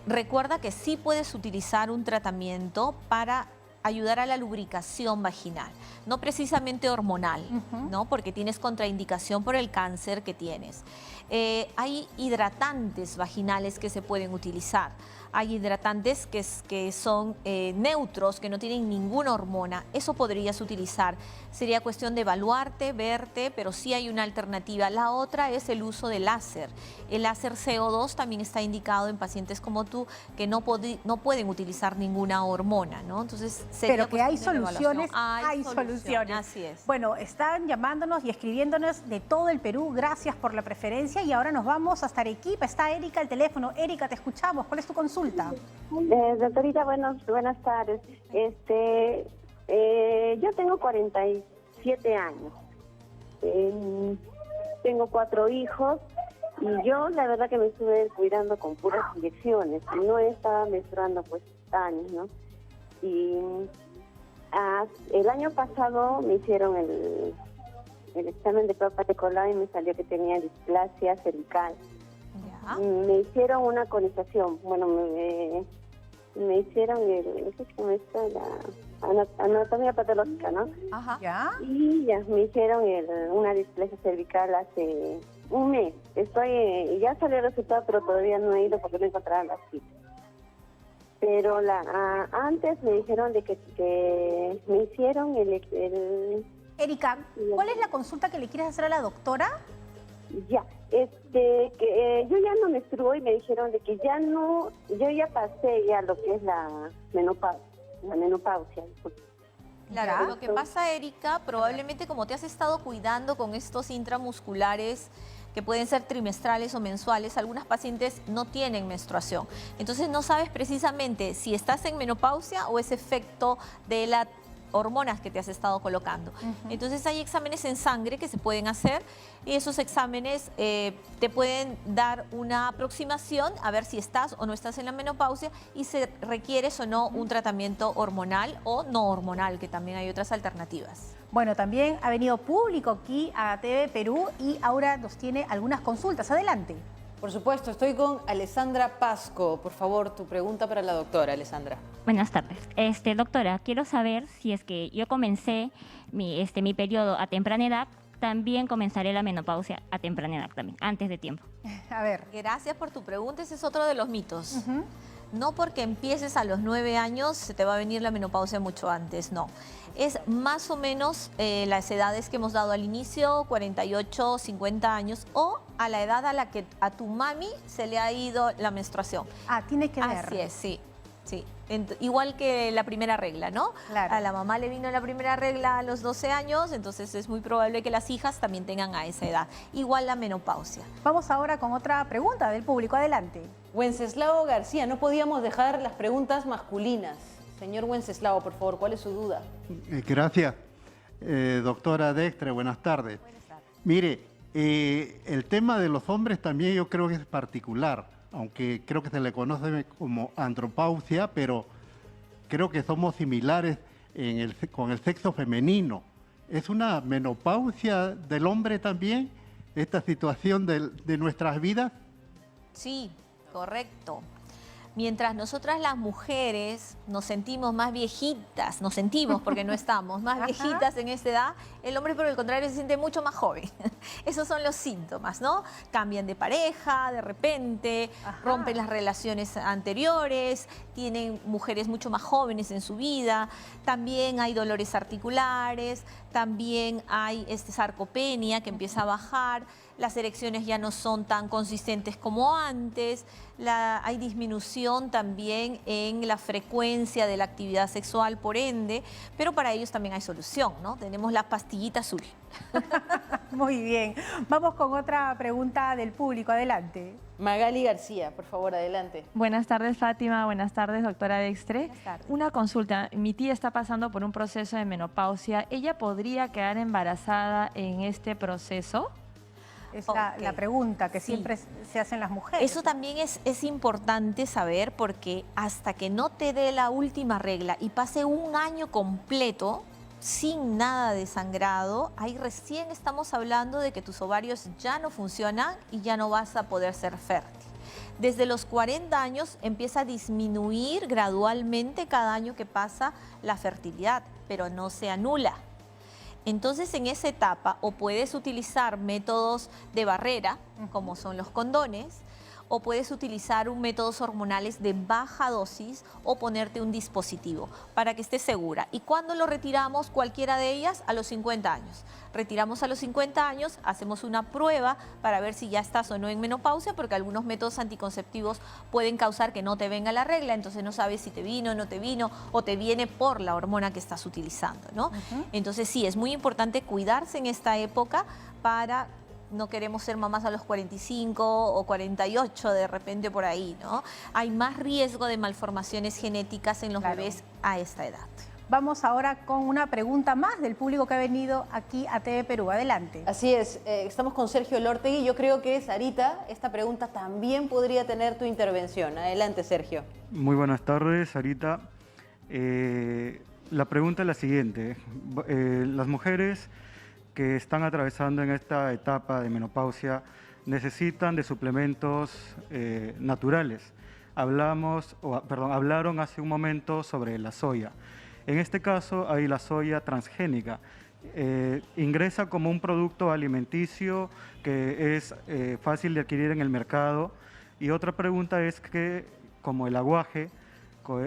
Recuerda que sí puedes utilizar un tratamiento para ayudar a la lubricación vaginal, no precisamente hormonal, ¿no? Porque tienes contraindicación por el cáncer que tienes. Hay hidratantes vaginales que se pueden utilizar. Hay hidratantes que son neutros, que no tienen ninguna hormona. Eso podrías utilizar. Sería cuestión de evaluarte, verte, pero sí hay una alternativa. La otra es el uso de láser. El láser CO2 también está indicado en pacientes como tú que no pueden utilizar ninguna hormona, ¿no? Entonces, pero que hay soluciones, hay soluciones. Así es. Bueno, están llamándonos y escribiéndonos de todo el Perú. Gracias por la preferencia y ahora nos vamos hasta Arequipa. Está Erika al teléfono. Erika, te escuchamos. ¿Cuál es tu consulta? Doctorita, buenas tardes. Yo tengo 47 años. Tengo 4 hijos y yo la verdad que me estuve cuidando con puras inyecciones. No estaba menstruando pues años, ¿no? Y el año pasado me hicieron el examen de Papa Nicolau y me salió que tenía displasia cervical. Me hicieron una conización, bueno, me hicieron la anatomía patológica, ¿no? Ajá. ¿Ya? Y ya me hicieron una displasia cervical hace un mes. Ya salió el resultado, pero todavía no he ido porque no encontraba la cita. Pero antes me dijeron de que me hicieron Erika, ¿cuál es la consulta que le quieres hacer a la doctora? Ya, que yo ya no menstruo y me dijeron de que ya no, yo ya pasé ya lo que es la menopausia. Claro, lo que pasa, Erika, probablemente como te has estado cuidando con estos intramusculares que pueden ser trimestrales o mensuales, algunas pacientes no tienen menstruación. Entonces no sabes precisamente si estás en menopausia o es efecto de las hormonas que te has estado colocando. Entonces hay exámenes en sangre que se pueden hacer y esos exámenes te pueden dar una aproximación a ver si estás o no estás en la menopausia y si requieres o no un tratamiento hormonal o no hormonal, que también hay otras alternativas. Bueno, también ha venido público aquí a TV Perú y ahora nos tiene algunas consultas. Adelante. Por supuesto, estoy con Alessandra Pasco. Por favor, tu pregunta para la doctora, Alessandra. Buenas tardes. Doctora, quiero saber si es que yo comencé mi periodo a temprana edad, también comenzaré la menopausia a temprana edad también, antes de tiempo. A ver. Gracias por tu pregunta. Ese es otro de los mitos. No porque empieces a los 9 años se te va a venir la menopausia mucho antes, no. Es más o menos las edades que hemos dado al inicio, 48, 50 años, o a la edad a la que a tu mami se le ha ido la menstruación. Ah, tiene que ver. Así es, sí. Igual que la primera regla, ¿no? Claro. A la mamá le vino la primera regla a los 12 años, entonces es muy probable que las hijas también tengan a esa edad. Igual la menopausia. Vamos ahora con otra pregunta del público. Adelante. Wenceslao García, no podíamos dejar las preguntas masculinas. Señor Wenceslao, por favor, ¿cuál es su duda? Gracias. Doctora Dextre, buenas tardes. Buenas tardes. Mire, el tema de los hombres también yo creo que es particular, aunque creo que se le conoce como andropausia, pero creo que somos similares con el sexo femenino. ¿Es una menopausia del hombre también, esta situación de nuestras vidas? Sí, correcto. Mientras nosotras las mujeres nos sentimos más viejitas, nos sentimos porque no estamos, más viejitas en esta edad, el hombre por el contrario se siente mucho más joven. Esos son los síntomas, ¿no? Cambian de pareja de repente, rompen las relaciones anteriores, tienen mujeres mucho más jóvenes en su vida, también hay dolores articulares, también hay sarcopenia que empieza a bajar, las erecciones ya no son tan consistentes como antes, hay disminución también en la frecuencia de la actividad sexual, por ende, pero para ellos también hay solución, ¿no? Tenemos la pastillita azul. Muy bien. Vamos con otra pregunta del público. Adelante. Magali García, por favor, adelante. Buenas tardes, Fátima. Buenas tardes, doctora Dextre. Buenas tardes. Una consulta. Mi tía está pasando por un proceso de menopausia. ¿Ella podría quedar embarazada en este proceso? Es la pregunta que siempre se hacen las mujeres. Eso también es importante saber porque hasta que no te dé la última regla y pase un año completo sin nada de sangrado, ahí recién estamos hablando de que tus ovarios ya no funcionan y ya no vas a poder ser fértil. Desde los 40 años empieza a disminuir gradualmente cada año que pasa la fertilidad, pero no se anula. Entonces, en esa etapa, o puedes utilizar métodos de barrera, como son los condones, o puedes utilizar métodos hormonales de baja dosis o ponerte un dispositivo para que estés segura. ¿Y cuándo lo retiramos? Cualquiera de ellas a los 50 años. Retiramos a los 50 años, hacemos una prueba para ver si ya estás o no en menopausia, porque algunos métodos anticonceptivos pueden causar que no te venga la regla, entonces no sabes si te vino o no te vino, o te viene por la hormona que estás utilizando, ¿no? Entonces sí, es muy importante cuidarse en esta época para... No queremos ser mamás a los 45 o 48 de repente por ahí, ¿no? Hay más riesgo de malformaciones genéticas en los bebés a esta edad. Vamos ahora con una pregunta más del público que ha venido aquí a TV Perú. Adelante. Así es, estamos con Sergio Lortegui. Yo creo que, Sarita, esta pregunta también podría tener tu intervención. Adelante, Sergio. Muy buenas tardes, Sarita. La pregunta es la siguiente. Las mujeres que están atravesando en esta etapa de menopausia necesitan de suplementos naturales. Hablaron hace un momento sobre la soya. En este caso hay la soya transgénica. Ingresa como un producto alimenticio que es fácil de adquirir en el mercado. Y otra pregunta es que, como el aguaje,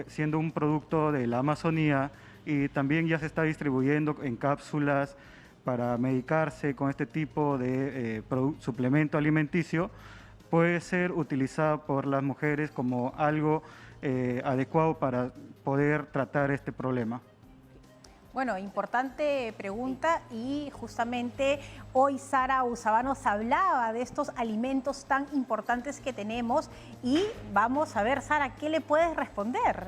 siendo un producto de la Amazonía, y también ya se está distribuyendo en cápsulas para medicarse con este tipo de suplemento alimenticio, puede ser utilizado por las mujeres como algo adecuado para poder tratar este problema. Bueno, importante pregunta, y justamente hoy Sara Urzabá nos hablaba de estos alimentos tan importantes que tenemos, y vamos a ver, Sara, ¿qué le puedes responder?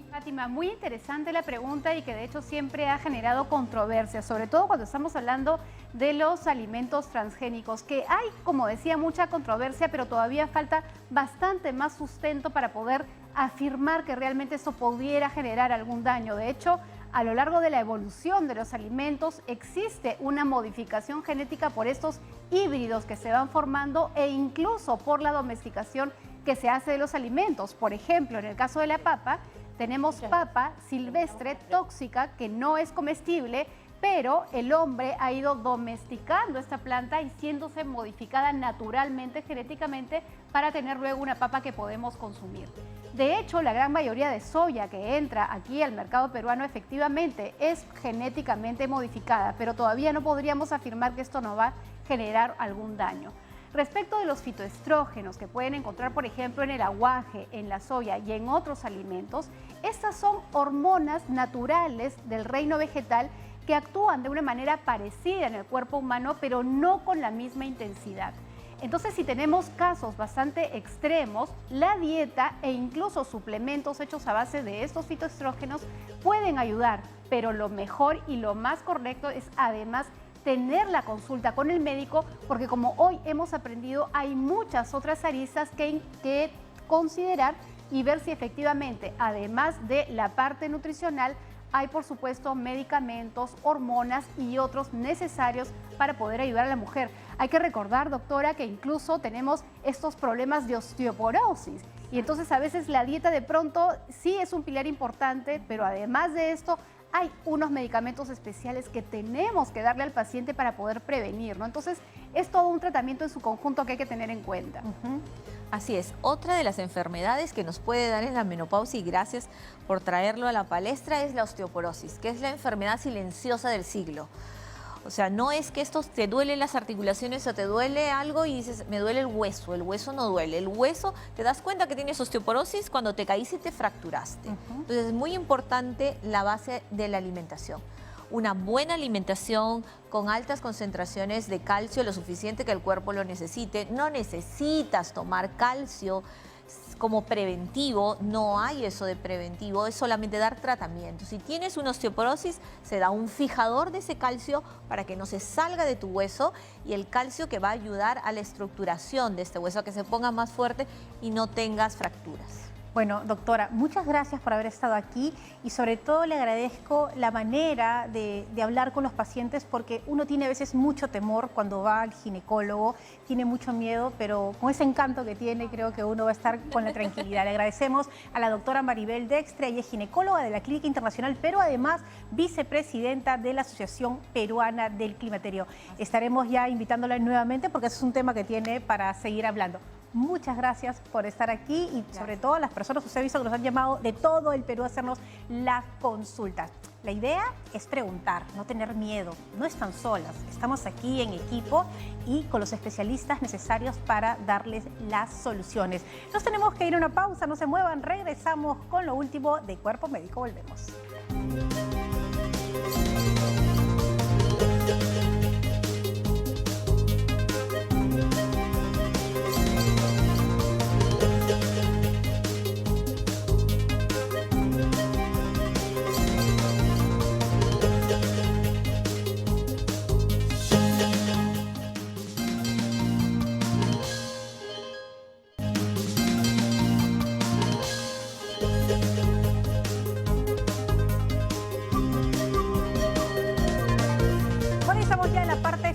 Fátima, muy interesante la pregunta, y que de hecho siempre ha generado controversia, sobre todo cuando estamos hablando de los alimentos transgénicos, que hay, como decía, mucha controversia, pero todavía falta bastante más sustento para poder afirmar que realmente eso pudiera generar algún daño. De hecho, a lo largo de la evolución de los alimentos existe una modificación genética por estos híbridos que se van formando, e incluso por la domesticación que se hace de los alimentos. Por ejemplo, en el caso de la papa, tenemos papa silvestre tóxica que no es comestible, pero el hombre ha ido domesticando esta planta y siéndose modificada naturalmente, genéticamente, para tener luego una papa que podemos consumir. De hecho, la gran mayoría de soya que entra aquí al mercado peruano efectivamente es genéticamente modificada, pero todavía no podríamos afirmar que esto no va a generar algún daño. Respecto de los fitoestrógenos que pueden encontrar, por ejemplo, en el aguaje, en la soya y en otros alimentos, estas son hormonas naturales del reino vegetal que actúan de una manera parecida en el cuerpo humano, pero no con la misma intensidad. Entonces, si tenemos casos bastante extremos, la dieta e incluso suplementos hechos a base de estos fitoestrógenos pueden ayudar, pero lo mejor y lo más correcto es además tener la consulta con el médico, porque como hoy hemos aprendido, hay muchas otras aristas que considerar y ver si efectivamente, además de la parte nutricional, hay por supuesto medicamentos, hormonas y otros necesarios para poder ayudar a la mujer. Hay que recordar, doctora, que incluso tenemos estos problemas de osteoporosis, y entonces a veces la dieta de pronto sí es un pilar importante, pero además de esto hay unos medicamentos especiales que tenemos que darle al paciente para poder prevenir, ¿no? Entonces, es todo un tratamiento en su conjunto que hay que tener en cuenta. Así es, otra de las enfermedades que nos puede dar en la menopausia, y gracias por traerlo a la palestra, es la osteoporosis, que es la enfermedad silenciosa del siglo. O sea, no es que esto te duelen las articulaciones o te duele algo y dices, me duele el hueso no duele. El hueso, te das cuenta que tienes osteoporosis cuando te caíste y te fracturaste. Entonces es muy importante la base de la alimentación. Una buena alimentación con altas concentraciones de calcio, lo suficiente que el cuerpo lo necesite. No necesitas tomar calcio como preventivo, no hay eso de preventivo, es solamente dar tratamiento. Si tienes una osteoporosis, se da un fijador de ese calcio para que no se salga de tu hueso, y el calcio que va a ayudar a la estructuración de este hueso, a que se ponga más fuerte y no tengas fracturas. Bueno, doctora, muchas gracias por haber estado aquí y sobre todo le agradezco la manera de hablar con los pacientes, porque uno tiene a veces mucho temor cuando va al ginecólogo, tiene mucho miedo, pero con ese encanto que tiene creo que uno va a estar con la tranquilidad. Le agradecemos a la doctora Maribel Dextre, ella es ginecóloga de la Clínica Internacional, pero además vicepresidenta de la Asociación Peruana del Climaterio. Estaremos ya invitándola nuevamente porque ese es un tema que tiene para seguir hablando. Muchas gracias por estar aquí y sobre todo a las personas, usted ha visto que nos han llamado de todo el Perú a hacernos las consultas. La idea es preguntar, no tener miedo, no están solas, estamos aquí en equipo y con los especialistas necesarios para darles las soluciones. Nos tenemos que ir a una pausa, no se muevan, regresamos con lo último de Cuerpo Médico, volvemos.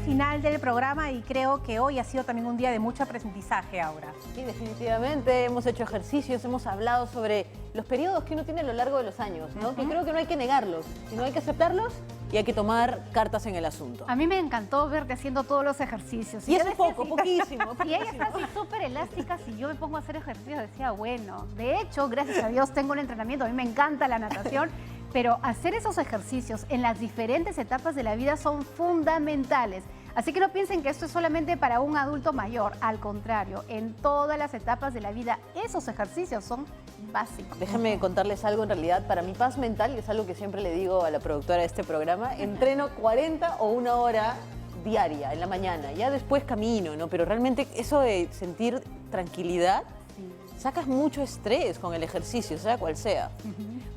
Final del programa y creo que hoy ha sido también un día de mucho aprendizaje ahora. Sí, definitivamente hemos hecho ejercicios, hemos hablado sobre los periodos que uno tiene a lo largo de los años, ¿no? Que creo que no hay que negarlos, sino hay que aceptarlos y hay que tomar cartas en el asunto. A mí me encantó verte haciendo todos los ejercicios. Y eso es poquísimo. Y ella está así súper elástica, si yo me pongo a hacer ejercicios decía, bueno, de hecho, gracias a Dios tengo un entrenamiento, a mí me encanta la natación. Pero hacer esos ejercicios en las diferentes etapas de la vida son fundamentales. Así que no piensen que esto es solamente para un adulto mayor. Al contrario, en todas las etapas de la vida, esos ejercicios son básicos. Déjenme contarles algo en realidad. Para mi paz mental, y es algo que siempre le digo a la productora de este programa, entreno 40 o 1 hora diaria, en la mañana. Ya después camino, ¿no? Pero realmente eso de sentir tranquilidad, sacas mucho estrés con el ejercicio, sea cual sea.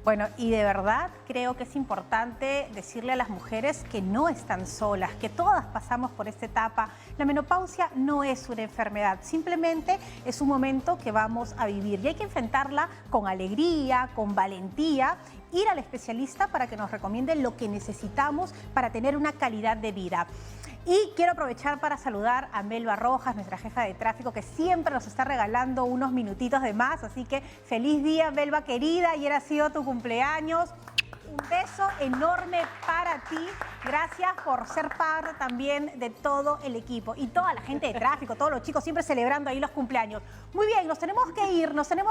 Bueno, y de verdad creo que es importante decirle a las mujeres que no están solas, que todas pasamos por esta etapa. La menopausia no es una enfermedad, simplemente es un momento que vamos a vivir y hay que enfrentarla con alegría, con valentía, ir al especialista para que nos recomiende lo que necesitamos para tener una calidad de vida. Y quiero aprovechar para saludar a Melba Rojas, nuestra jefa de tráfico, que siempre nos está regalando unos minutitos de más. Así que feliz día, Melba querida. Ayer ha sido tu cumpleaños. Un beso enorme para ti. Gracias por ser parte también de todo el equipo y toda la gente de tráfico, todos los chicos siempre celebrando ahí los cumpleaños. Muy bien, nos tenemos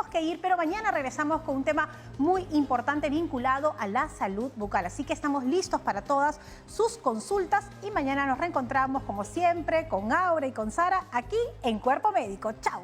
que ir, pero mañana regresamos con un tema muy importante vinculado a la salud bucal. Así que estamos listos para todas sus consultas y mañana nos reencontramos como siempre con Aura y con Sara aquí en Cuerpo Médico. Chao.